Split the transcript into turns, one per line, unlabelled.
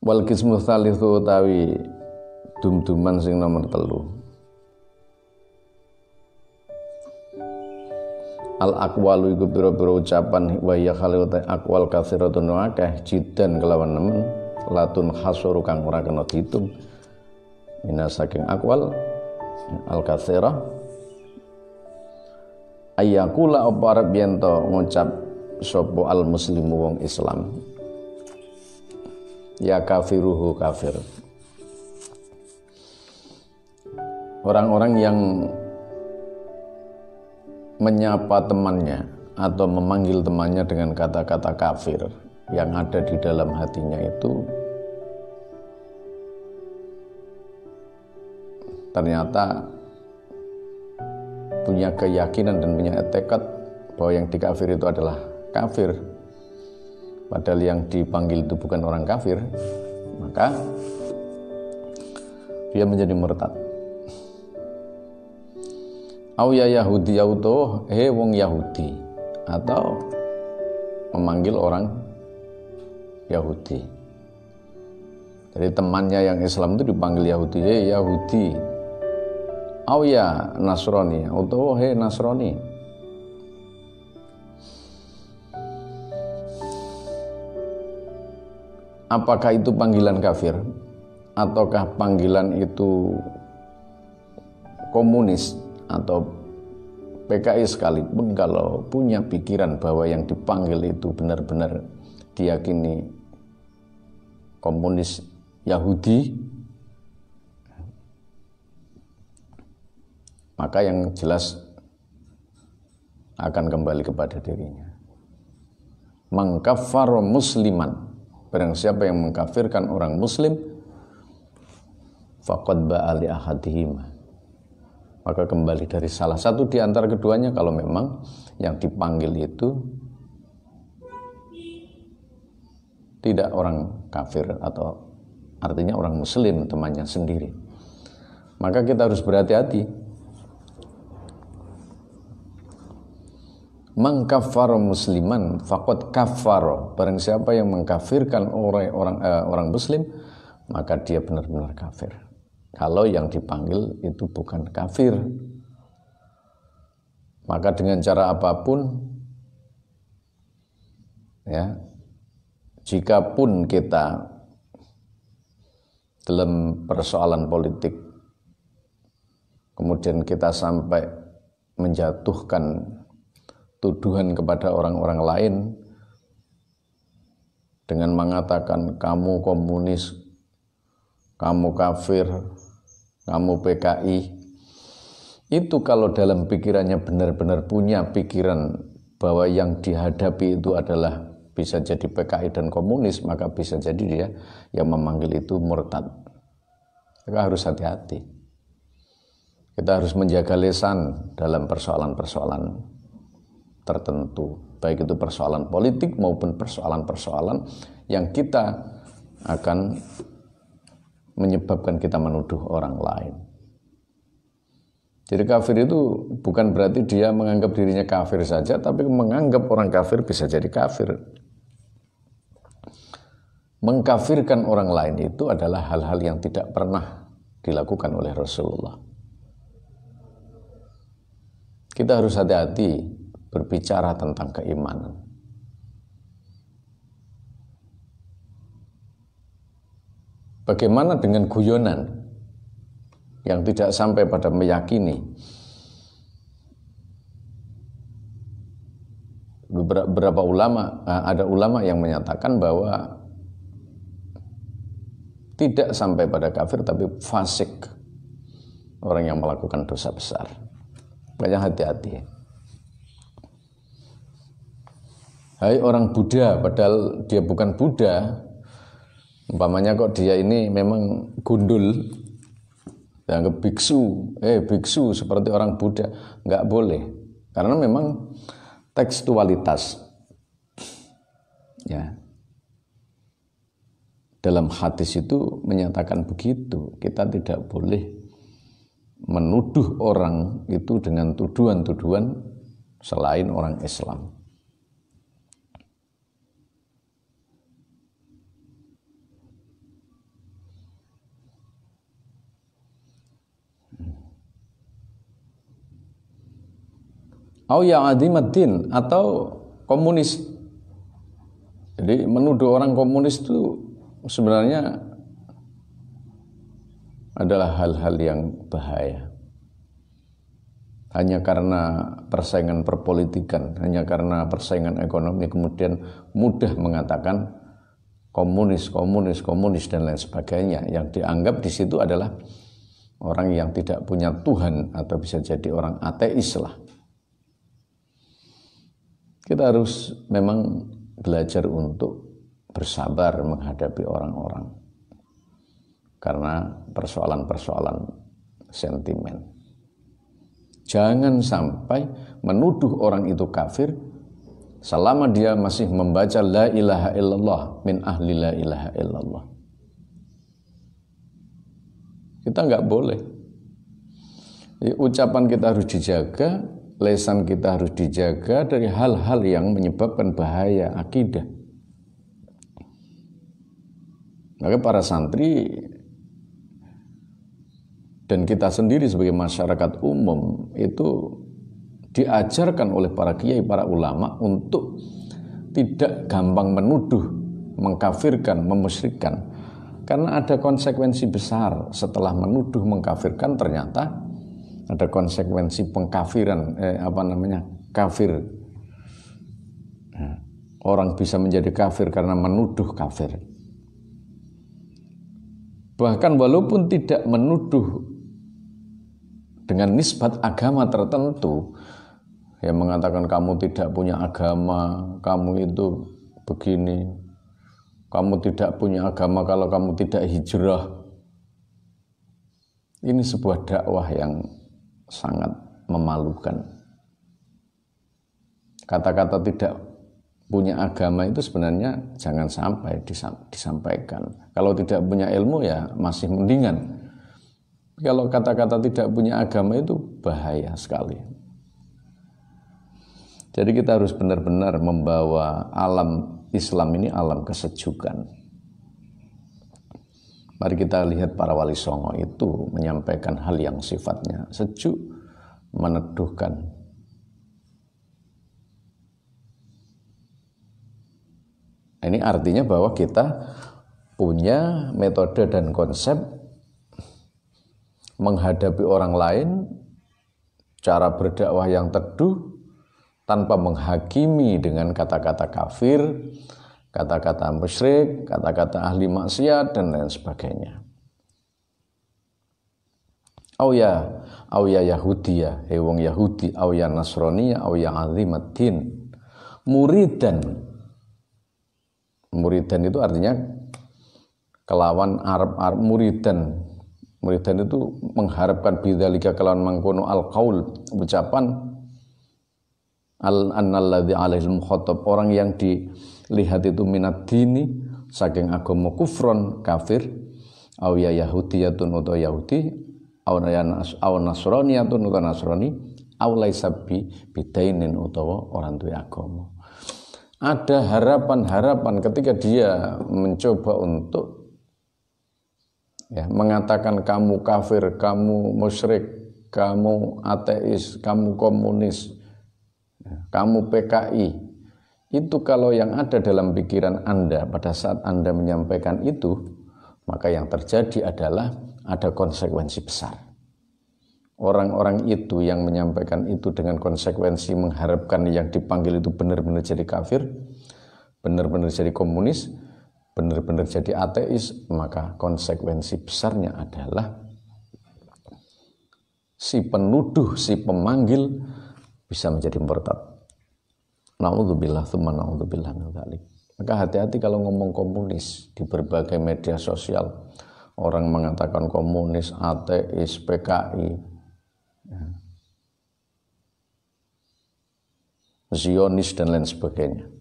Wal qismu tsalitsu utawi dum-duman sing nomor 3. Al aqwalu iku pira-pira ucapan wa ya khalawata aqwal katsiratun akeh jidan kelawan nemen latun hasuru kang ora kena diitung minas saking aqwal al katsirah ayyakula apa arep yen to ngucap sapa al muslimu wong Islam ya kafiruhu kafir. Orang-orang yang menyapa temannya atau memanggil temannya dengan kata-kata kafir yang ada di dalam hatinya itu ternyata punya keyakinan dan punya tekad bahwa yang dikafir itu adalah kafir, padahal yang dipanggil itu bukan orang kafir, maka dia menjadi murtad. Au ya Yahudi yauto wong Yahudi, atau memanggil orang Yahudi. Jadi temannya yang Islam itu dipanggil Yahudi, Yahudi. Au ya Nasrani, atau Nasrani. Apakah itu panggilan kafir ataukah panggilan itu komunis atau PKI sekalipun, kalau punya pikiran bahwa yang dipanggil itu benar-benar diyakini komunis Yahudi, maka yang jelas akan kembali kepada dirinya. Mangkaffara musliman, barang siapa yang mengkafirkan orang muslim, faqad ba'a li ahadihima, maka kembali dari salah satu di antara keduanya, kalau memang yang dipanggil itu tidak orang kafir atau artinya orang muslim temannya sendiri. Maka kita harus berhati-hati. Mangkaffara musliman faqad kaffara, barang siapa yang mengkafirkan orang muslim, maka dia benar-benar kafir. Kalau yang dipanggil itu bukan kafir, maka dengan cara apapun, ya, jikapun kita dalam persoalan politik, kemudian kita sampai menjatuhkan tuduhan kepada orang-orang lain dengan mengatakan kamu komunis, kamu kafir, kamu PKI, itu kalau dalam pikirannya benar-benar punya pikiran bahwa yang dihadapi itu adalah bisa jadi PKI dan komunis, maka bisa jadi dia yang memanggil itu murtad. Maka harus hati-hati. Kita harus menjaga lisan dalam persoalan-persoalan tertentu, baik itu persoalan politik maupun persoalan-persoalan yang kita akan menyebabkan kita menuduh orang lain. Jadi kafir itu bukan berarti dia menganggap dirinya kafir saja, tapi menganggap orang kafir bisa jadi kafir. Mengkafirkan orang lain itu adalah hal-hal yang tidak pernah dilakukan oleh Rasulullah. Kita harus hati-hati berbicara tentang keimanan. Bagaimana dengan guyonan yang tidak sampai pada meyakini? Beberapa ulama, ada ulama yang menyatakan bahwa tidak sampai pada kafir tapi fasik, orang yang melakukan dosa besar. Banyak hati-hati. Hai orang Buddha, padahal dia bukan Buddha, umpamanya kok dia ini memang gundul, dianggap biksu, biksu seperti orang Buddha, nggak boleh, karena memang tekstualitas, ya, dalam hadis itu menyatakan begitu. Kita tidak boleh menuduh orang itu dengan tuduhan-tuduhan selain orang Islam. Au ya adimaddin, atau komunis. Jadi menuduh orang komunis itu sebenarnya adalah hal-hal yang bahaya. Hanya karena persaingan perpolitikan, hanya karena persaingan ekonomi, kemudian mudah mengatakan komunis, komunis, komunis dan lain sebagainya. Yang dianggap di situ adalah orang yang tidak punya Tuhan atau bisa jadi orang ateis lah. Kita harus memang belajar untuk bersabar menghadapi orang-orang karena persoalan-persoalan sentimen. Jangan sampai menuduh orang itu kafir selama dia masih membaca la ilaha illallah, min ahli la ilaha illallah. Kita nggak boleh. Jadi, ucapan kita harus dijaga, lisan kita harus dijaga dari hal-hal yang menyebabkan bahaya akidah. Maka para santri dan kita sendiri sebagai masyarakat umum itu diajarkan oleh para kiai, para ulama untuk tidak gampang menuduh, mengkafirkan, memusyrikkan. Karena ada konsekuensi besar setelah menuduh, mengkafirkan, ternyata ada konsekuensi pengkafiran, kafir. Nah, orang bisa menjadi kafir karena menuduh kafir. Bahkan walaupun tidak menuduh dengan nisbat agama tertentu, yang mengatakan kamu tidak punya agama, kamu itu begini, kamu tidak punya agama kalau kamu tidak hijrah. Ini sebuah dakwah yang sangat memalukan. Kata-kata tidak punya agama itu sebenarnya jangan sampai disampaikan. Kalau tidak punya ilmu ya masih mendingan. Kalau kata-kata tidak punya agama itu bahaya sekali. Jadi kita harus benar-benar membawa alam Islam ini alam kesejukan. Mari kita lihat para wali songo itu menyampaikan hal yang sifatnya sejuk, meneduhkan. Ini artinya bahwa kita punya metode dan konsep menghadapi orang lain, cara berdakwah yang teduh tanpa menghakimi dengan kata-kata kafir, kata-kata musyrik, kata-kata ahli maksiat dan lain sebagainya. Au ya Yahudiyah, wong Yahudi, au ya Nasraniyah, au ya azimaddin. Muridan itu artinya kelawan Arab muridan. Muridan itu mengharapkan bidzalika kelawan mangkono al-qaul, ucapan annalladzi alaihil mukhatab, orang yang dilihat itu minad dini, saking agama kufron, kafir, au ya yahudiyatun atau yahudi, au nasraniyatun atau nasrani, au laisa bidainin utawa orang duwe agama. Ada harapan-harapan ketika dia mencoba untuk mengatakan kamu kafir, kamu musyrik, kamu ateis, kamu komunis, kamu PKI. Itu kalau yang ada dalam pikiran Anda pada saat Anda menyampaikan itu, maka yang terjadi adalah ada konsekuensi besar. Orang-orang itu yang menyampaikan itu dengan konsekuensi mengharapkan yang dipanggil itu benar-benar jadi kafir, benar-benar jadi komunis, benar-benar jadi ateis, maka konsekuensi besarnya adalah si penuduh, si pemanggil bisa menjadi murtad. Na'udzubillah tsumma na'udzubillah min dzalik. Maka hati-hati kalau ngomong komunis di berbagai media sosial. Orang mengatakan komunis, ateis, PKI, Zionis dan lain sebagainya.